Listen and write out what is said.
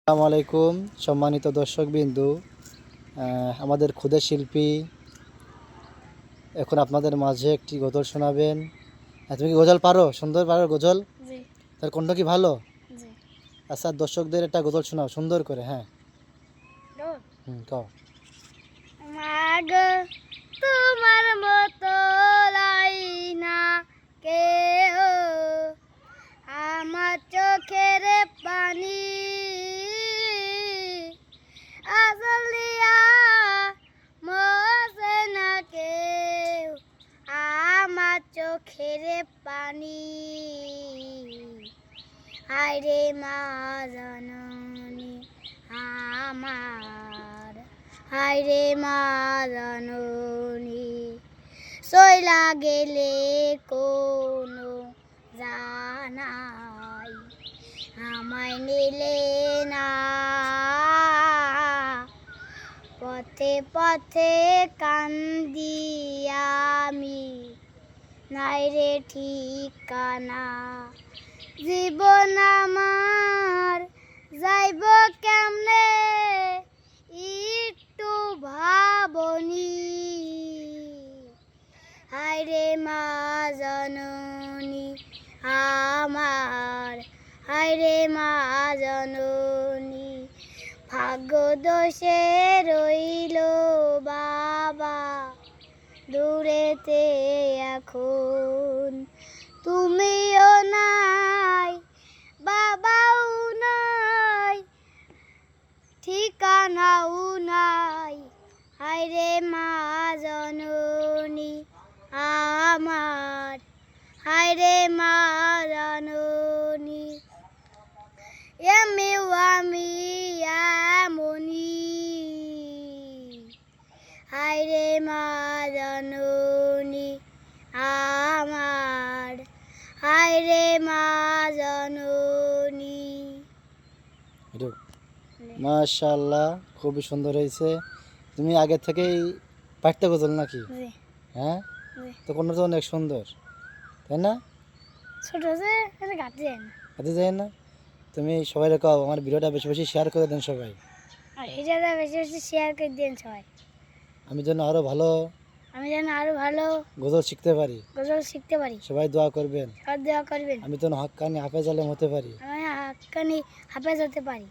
আসসালামু আলাইকুম সম্মানিত দর্শকবৃন্দু, আমাদের ক্ষুদে শিল্পী এখন আপনাদের মাঝে একটি গজল শোনাবেন। তুমি কি গজল পারো? সুন্দর পারো গজল? জি তার কোনটা কি ভালো? জি আচ্ছা, দর্শকদের একটা গজল শোনাও সুন্দর করে। হ্যাঁ, কও। মাগ তোমার মতো লাইনা কেউ আমার চোখের পানি আসলিয়া মোছে না কেউ আমার চোখের পানি হায়রে মা জননী আমার হায়রে মা জননী সইলা গেলে কোনো জানাই আমায় নিলে না পথে পথে কান্দি আমি নাই রে ঠিকানা জীবন আমার যাইব কেমনে একটু ভাবনি হায়রে মা জননী আমার হায়রে মা জননী ভাগ্য দোষে রইল বাবা দূরেতে এখন তুমিও নাই বাবাও নাই ঠিকানাও নাই হায়রে মা জননী আমার হায়রে মা জননী আমি এমনি হায়রে মা জননী আমার হায়রে মা জননী। মাশাআল্লাহ, খুবই সুন্দর হয়েছে। তুমি আগে থেকেই পারতে গজল নাকি? হ্যাঁ, তো কোনটা তো অনেক সুন্দর, তাই না? ছোট যে গাতে যায় না, গাতে যায় না। তুমি সবাই কও আমার ভিডিওটা বেশি বেশি শেয়ার করে দেন সবাই, আর এটা বেশি বেশি শেয়ার করে দেন সবাই। আমি যেন আরো ভালো গজল শিখতে পারি। সবাই দোয়া করবেন, সবাই দোয়া করবেন, আমি যেন হাক্কানি হাফেজ আলেম হতে পারি। আমি হাক্কানি হাফেজ হতে পারি।